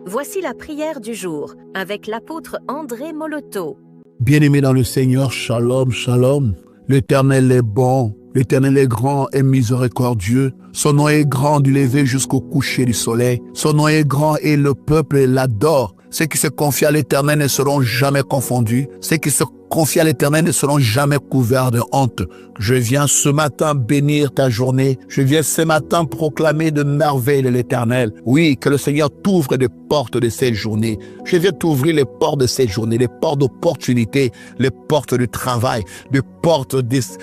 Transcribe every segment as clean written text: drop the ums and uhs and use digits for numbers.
Voici la prière du jour avec l'apôtre André Moloto. Bien-aimés dans le Seigneur, shalom, shalom. L'Éternel est bon, l'Éternel est grand et miséricordieux. Son nom est grand du lever jusqu'au coucher du soleil. Son nom est grand et le peuple l'adore. Ceux qui se confient à l'Éternel ne seront jamais confondus. Ceux qui se confient à l'Éternel ne seront jamais couverts de honte. Je viens ce matin bénir ta journée. Je viens ce matin proclamer de merveilles de l'Éternel. Oui, que le Seigneur t'ouvre des portes de cette journée. Je viens t'ouvrir les portes de cette journée, les portes d'opportunité, les portes de travail, les portes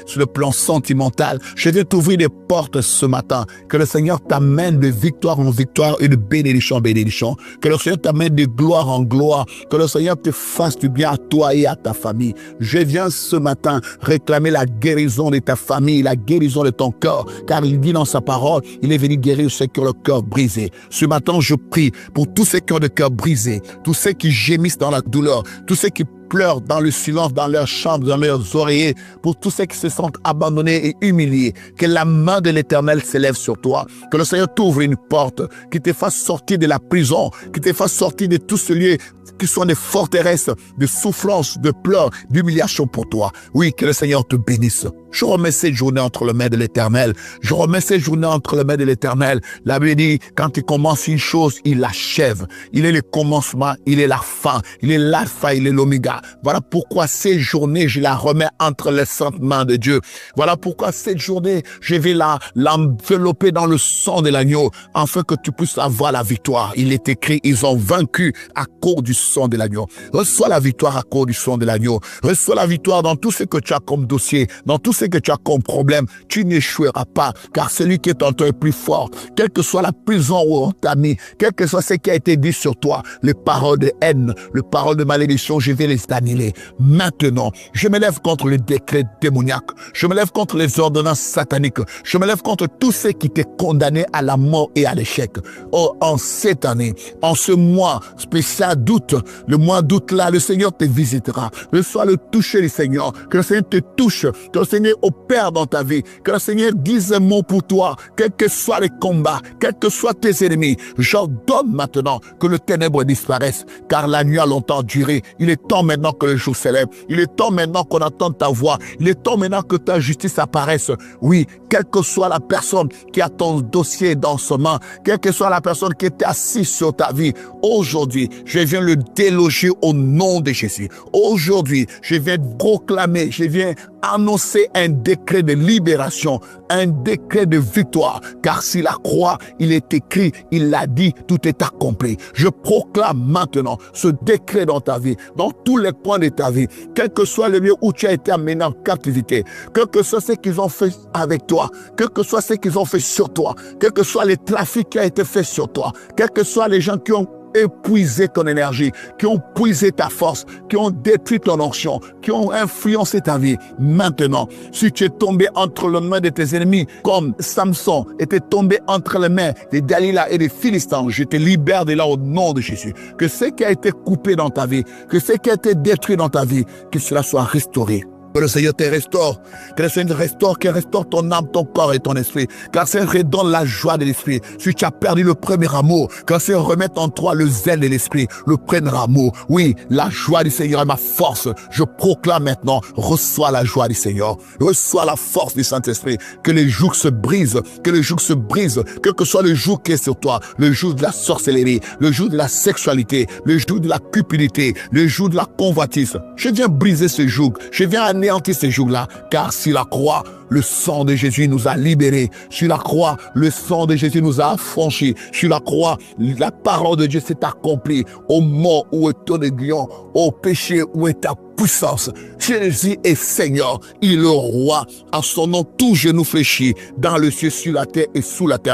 sur le plan sentimental. Je viens t'ouvrir des portes ce matin. Que le Seigneur t'amène de victoire en victoire et de bénédiction en bénédiction. Que le Seigneur t'amène de gloire en gloire. Que le Seigneur te fasse du bien à toi et à ta famille. Je viens ce matin réclamer la guérison de ta famille, la guérison de ton cœur, car il dit dans sa parole, il est venu guérir ceux qui ont le cœur brisé. Ce matin, je prie pour tous ceux qui ont le cœur brisé, tous ceux qui gémissent dans la douleur, tous ceux qui pleurent dans le silence, dans leurs chambres, dans leurs oreillers, pour tous ceux qui se sentent abandonnés et humiliés. Que la main de l'Éternel s'élève sur toi, que le Seigneur t'ouvre une porte, qui te fasse sortir de la prison, qui te fasse sortir de tout ce lieu qui sont des forteresses de souffrance, de pleurs, d'humiliation pour toi. Oui, que le Seigneur te bénisse. Je remets cette journée entre les mains de l'Éternel. Je remets cette journée entre les mains de l'Éternel. La Bible dit, quand il commence une chose, il l'achève. Il est le commencement, il est la fin. Il est l'alpha, il est l'oméga. Voilà pourquoi cette journée, je la remets entre les saintes mains de Dieu. Voilà pourquoi cette journée, je vais l'envelopper dans le sang de l'agneau, afin que tu puisses avoir la victoire. Il est écrit, ils ont vaincu à cause du sang de l'agneau. Reçois la victoire à cause du sang de l'agneau. Reçois la victoire dans tout ce que tu as comme dossier, dans tout ce que tu as comme problème. Tu n'échoueras pas, car celui qui est en toi est plus fort. Quelle que soit la prison où on t'a mis, quel que soit ce qui a été dit sur toi, les paroles de haine, les paroles de malédiction, je vais les annuler. Maintenant, je me lève contre les décrets démoniaques. Je me lève contre les ordonnances sataniques. Je me lève contre tous ceux qui t'ont condamné à la mort et à l'échec. Oh, en cette année, en ce mois spécial d'août, le mois d'août là, le Seigneur te visitera. Reçois le toucher du Seigneur. Que le Seigneur te touche. Que le Seigneur opère dans ta vie. Que le Seigneur dise un mot pour toi. Quels que soient les combats, quels que soient tes ennemis, j'ordonne maintenant que le ténèbre disparaisse. Car la nuit a longtemps duré. Il est temps maintenant que le jour s'élève. Il est temps maintenant qu'on entende ta voix. Il est temps maintenant que ta justice apparaisse. Oui, quelle que soit la personne qui a ton dossier dans ses mains, quelle que soit la personne qui est assise sur ta vie, aujourd'hui, je viens le déloger au nom de Jésus. Aujourd'hui, je viens proclamer, je viens annoncer un décret de libération, un décret de victoire. Car si la croix, il est écrit, il l'a dit, tout est accompli. Je proclame maintenant ce décret dans ta vie, dans tous les points de ta vie, quel que soit le lieu où tu as été amené en captivité, quel que soit ce qu'ils ont fait avec toi, quel que soit ce qu'ils ont fait sur toi, quel que soit les trafics qui ont été faits sur toi, quels que soient les gens qui ont épuisé ton énergie, qui ont puisé ta force, qui ont détruit ton onction, qui ont influencé ta vie. Maintenant, si tu es tombé entre les mains de tes ennemis, comme Samson était tombé entre les mains des Dalila et des Philistins, je te libère de là au nom de Jésus. Que ce qui a été coupé dans ta vie, que ce qui a été détruit dans ta vie, que cela soit restauré. Que le Seigneur te restaure, que le Seigneur te restaure ton âme, ton corps et ton esprit. Que le Seigneur redonne la joie de l'esprit. Si tu as perdu le premier amour, que le Seigneur remette en toi le zèle de l'esprit, le premier amour. Oui, la joie du Seigneur est ma force. Je proclame maintenant, reçois la joie du Seigneur. Reçois la force du Saint-Esprit. Que les jours se brisent, que les jours se brisent, quel que soit le jour qui est sur toi, le jour de la sorcellerie, le jour de la sexualité, le jour de la cupidité, le jour de la convoitise. Je viens briser ce joug. Je viens anéantir ces jours-là, car sur la croix, le sang de Jésus nous a libérés. Sur la croix, le sang de Jésus nous a affranchis. Sur la croix, la parole de Dieu s'est accomplie. Ô mort, où est ton aiguillon? Ô péché, où est ta puissance? Jésus est Seigneur, il est le roi. À son nom, tout genou fléchit, dans le ciel, sur la terre et sous la terre.